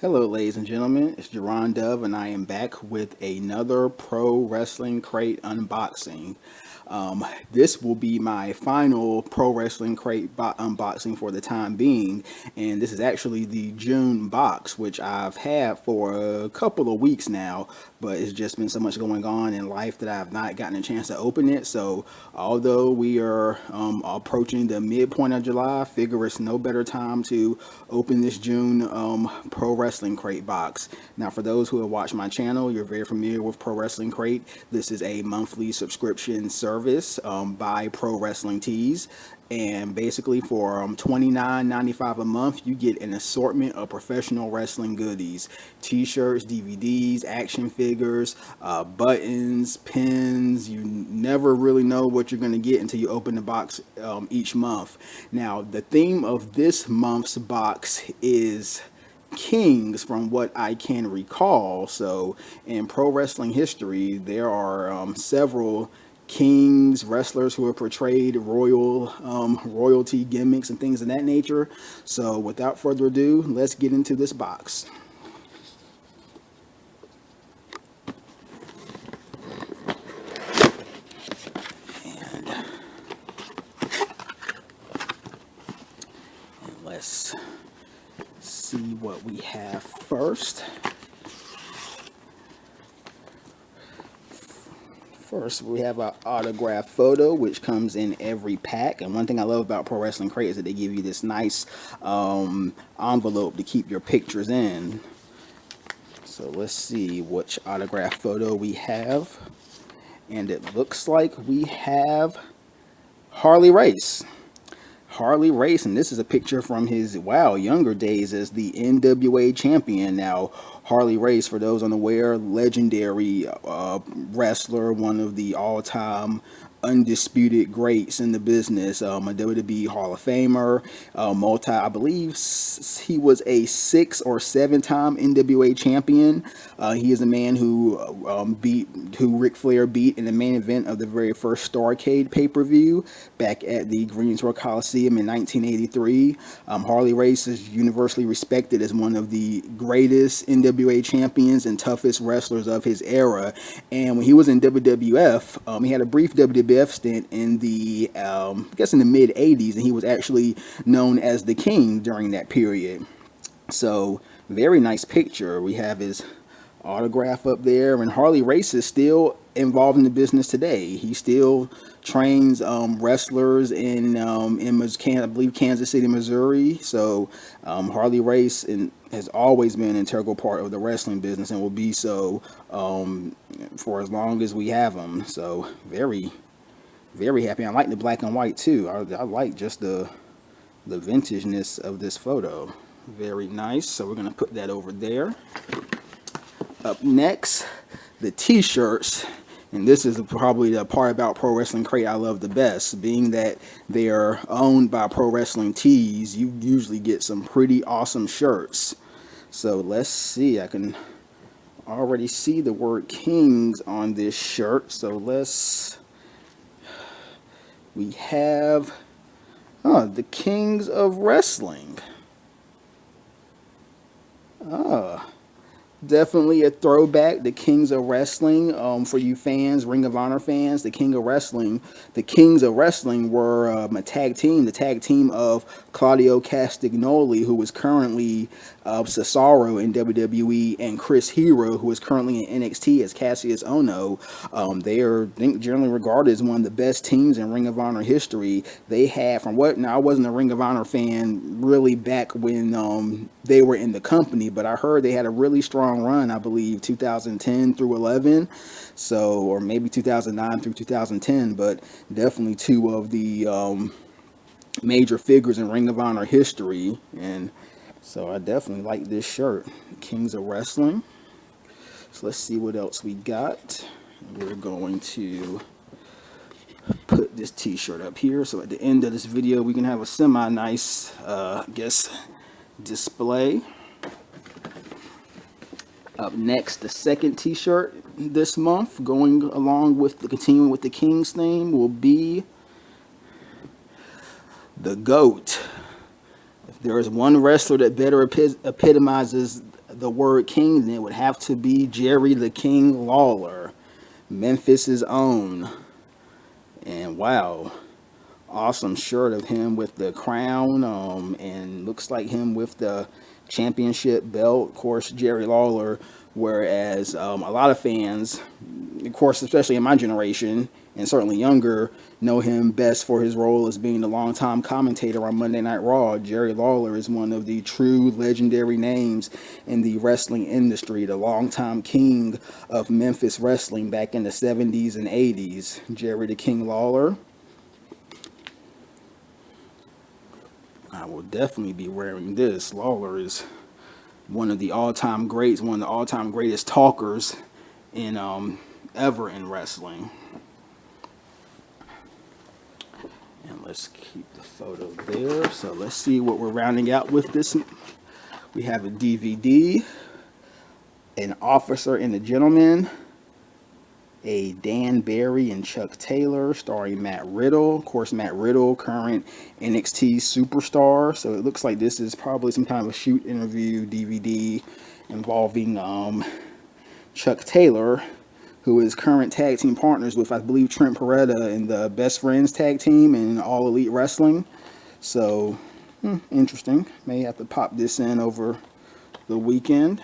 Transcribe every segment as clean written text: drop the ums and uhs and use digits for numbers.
Hello, ladies and gentlemen. It's Jerron Dove, and I am back with another Pro Wrestling Crate unboxing. This will be my final Pro Wrestling Crate unboxing for the time being, and this is actually the June box, which I've had for a couple of weeks now, but it's just been so much going on in life that I've not gotten a chance to open it. So, although we are approaching the midpoint of July, I figure it's no better time to open this June Pro Wrestling Crate box. Now, for those who have watched my channel, you're very familiar with Pro Wrestling Crate. This is a monthly subscription service by Pro Wrestling Tees. And basically for $29.95 a month, you get an assortment of professional wrestling goodies: t-shirts, DVDs, action figures, buttons, pins. You never really know what you're going to get until you open the box each month. Now, the theme of this month's box is kings, from what I can recall. So in pro wrestling history, there are several kings, wrestlers who have portrayed royalty gimmicks and things of that nature. So without further ado, let's get into this box. And let's see what we have first. First, we have an autograph photo, which comes in every pack. And one thing I love about Pro Wrestling Crate is that they give you this nice envelope to keep your pictures in. So let's see which autograph photo we have. And it looks like we have Harley Race. Harley Race, and this is a picture from his younger days as the NWA champion. Now, Harley Race, for those unaware, legendary wrestler, one of the all-time undisputed greats in the business, a WWE Hall of Famer, I believe he was a 6 or 7-time NWA champion. He is a man who Ric Flair beat in the main event of the very first Starrcade pay-per-view back at the Greensboro Coliseum in 1983. Harley Race is universally respected as one of the greatest NWA champions and toughest wrestlers of his era. And when he was in WWF, he had a brief WWF stint in the I guess in the mid 80s, and he was actually known as the King during that period. So very nice picture. We have his autograph up there, and Harley Race is still involved in the business today. He still trains wrestlers in I believe Kansas City, Missouri. So Harley Race has always been an integral part of the wrestling business and will be so for as long as we have him. So very, very happy. I like the black and white too. I like just the vintageness of this photo. Very nice. So we're gonna put that over there. Up next, the t-shirts. And this is probably the part about Pro Wrestling Crate I love the best. Being that they are owned by Pro Wrestling Tees, you usually get some pretty awesome shirts. So let's see. I can already see the word Kings on this shirt. So we have the Kings of Wrestling. Definitely a throwback. The Kings of Wrestling, for you fans, Ring of Honor fans, the Kings of Wrestling were a tag team, the tag team of Claudio Castagnoli, who is currently Cesaro in WWE, and Chris Hero, who is currently in NXT as Cassius Ohno. They are, I think, generally regarded as one of the best teams in Ring of Honor history. They had, now I wasn't a Ring of Honor fan really back when they were in the company, but I heard they had a really strong run, I believe 2010 through 11, so, or maybe 2009 through 2010, but definitely two of the major figures in Ring of Honor history. And so I definitely like this shirt, Kings of Wrestling. So let's see what else we got. We're going to put this t-shirt up here, so at the end of this video we can have a semi-nice I guess display. Up next, the second t-shirt this month, going along with continuing with the Kings theme, will be the GOAT. If there is one wrestler that better epitomizes the word king, then it would have to be Jerry the King Lawler, Memphis's own. And wow, awesome shirt of him with the crown, and looks like him with the championship belt. Of course, Jerry Lawler, whereas a lot of fans, of course, especially in my generation and certainly younger, know him best for his role as being the longtime commentator on Monday Night Raw. Jerry Lawler is one of the true legendary names in the wrestling industry, the longtime king of Memphis wrestling back in the 70s and 80s. Jerry the King Lawler. I will definitely be wearing this. Lawler is one of the all-time greats, one of the all-time greatest talkers in ever in wrestling. And let's keep the photo there. So let's see what we're rounding out with this. We have a DVD, an Officer and a Gentleman, a Dan Barry and Chuck Taylor starring Matt Riddle. Of course, Matt Riddle, current NXT superstar. So it looks like this is probably some kind of a shoot interview DVD involving Chuck Taylor, who is current tag team partners with, I believe, Trent Beretta in the Best Friends tag team in All Elite Wrestling. So, interesting. May have to pop this in over the weekend.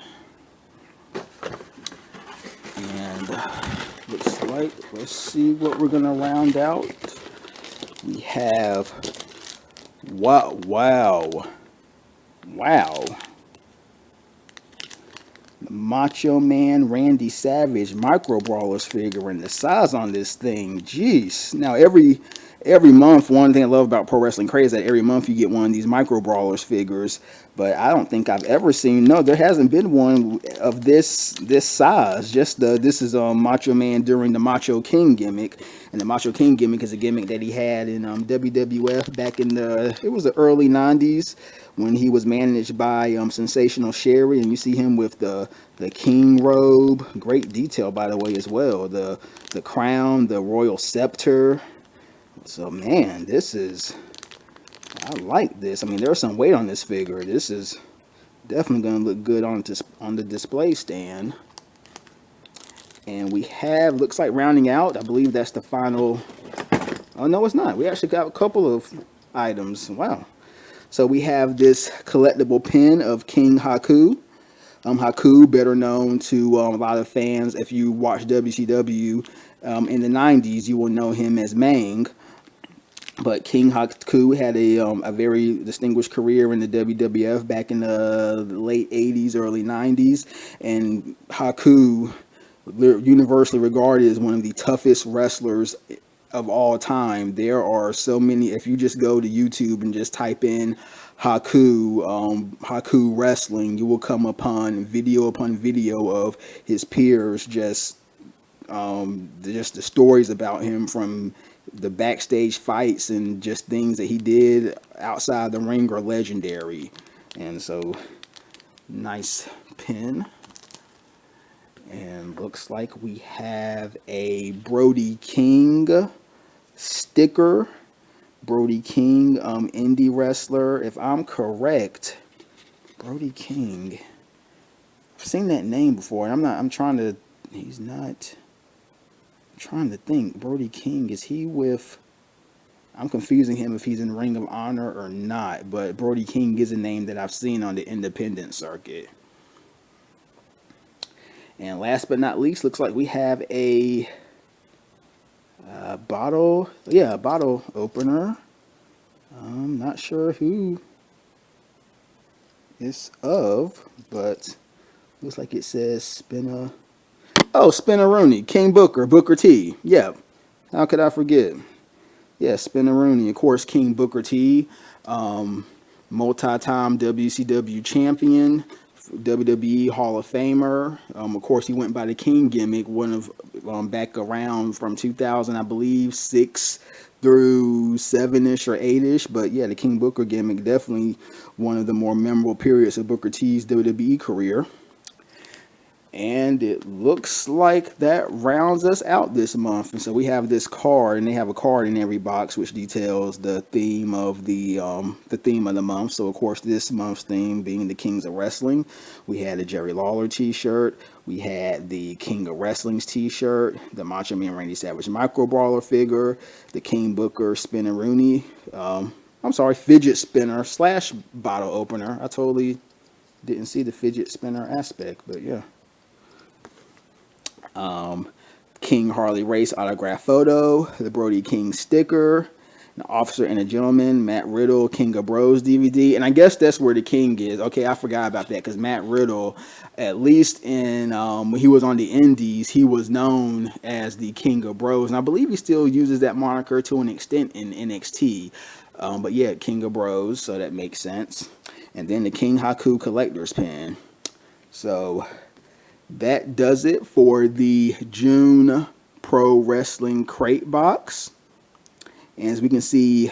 And looks like, let's see what we're going to round out. We have, wow. Macho Man Randy Savage Micro Brawlers figure, and the size on this thing, jeez. Now every month, one thing I love about Pro Wrestling Craze is that every month you get one of these Micro Brawlers figures, but I don't think I've ever seen, no, there hasn't been one of this size. Just this is Macho Man during the Macho King gimmick, and the Macho King gimmick is a gimmick that he had in WWF back in it was the early 90s, when he was managed by Sensational Sherry, and you see him with the king robe. Great detail, by the way, as well. The crown, the royal scepter. So, man, I like this. I mean, there's some weight on this figure. This is definitely going to look good on the display stand. And we have, looks like rounding out, I believe that's the final. Oh, no, it's not. We actually got a couple of items. Wow. So we have this collectible pin of King Haku. Haku, better known to a lot of fans. If you watch WCW in the 90s, you will know him as Mang. But King Haku had a very distinguished career in the WWF back in the late 80s, early 90s. And Haku, universally regarded as one of the toughest wrestlers of all time. There are so many. If you just go to YouTube and just type in Haku wrestling, you will come upon video of his peers, just the stories about him from the backstage fights and just things that he did outside the ring are legendary. And so, nice pin. And looks like we have a Brodie King sticker. Brodie King, indie wrestler. If I'm correct, Brodie King. I've seen that name before, and I'm trying to think. Brodie King, is he with, I'm confusing him if he's in Ring of Honor or not, but Brodie King is a name that I've seen on the independent circuit. And last but not least, looks like we have a bottle opener. I'm not sure who it's of, but looks like it says Spinneroonie, King Booker T. Yeah, how could I forget? Yeah, Spinneroonie, of course, King Booker T, multi-time WCW champion, WWE Hall of Famer. Of course, he went by the King gimmick, one of back around from 2000, I believe, 6 through 7-ish or 8-ish. But yeah, the King Booker gimmick, definitely one of the more memorable periods of Booker T's WWE career. And it looks like that rounds us out this month. And so we have this card, and they have a card in every box which details the theme of the theme of the month. So of course, this month's theme being the Kings of Wrestling. We had a Jerry Lawler t-shirt. We had the King of Wrestling's t-shirt, the Macho Man Randy Savage micro brawler figure, the King Booker Spinner Rooney. Fidget spinner / bottle opener. I totally didn't see the fidget spinner aspect, but yeah. King Harley Race autograph photo, the Brodie King sticker, an Officer and a Gentleman, Matt Riddle, King of Bros DVD. And I guess that's where the King is. Okay, I forgot about that because Matt Riddle, at least in when he was on the Indies, he was known as the King of Bros. And I believe he still uses that moniker to an extent in NXT. But yeah, King of Bros, so that makes sense. And then the King Haku collector's pin. So that does it for the June Pro Wrestling Crate box. And as we can see,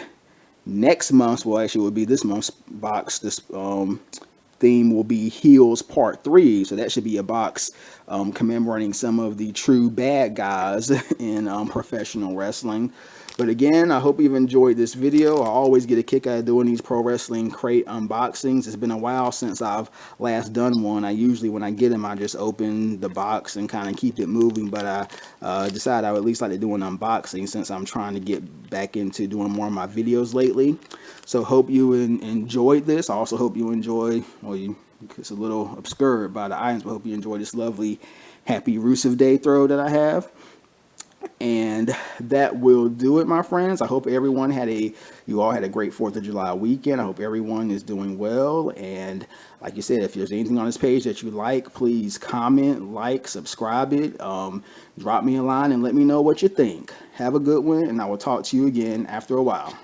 next month's, well, actually, will be this month's box. This theme will be Heels Part 3. So that should be a box commemorating some of the true bad guys in professional wrestling. But again, I hope you've enjoyed this video. I always get a kick out of doing these Pro Wrestling Crate unboxings. It's been a while since I've last done one. I usually, when I get them, I just open the box and kind of keep it moving. But I decided I would at least like to do an unboxing since I'm trying to get back into doing more of my videos lately. So hope you enjoyed this. I also hope you enjoy, it's a little obscured by the items, but I hope you enjoy this lovely Happy Rusev Day throw that I have. And that will do it, my friends. I hope everyone you all had a great 4th of July weekend. I hope everyone is doing well. And like you said, if there's anything on this page that you like, please comment, like, subscribe it, drop me a line and let me know what you think. Have a good one, and I will talk to you again after a while.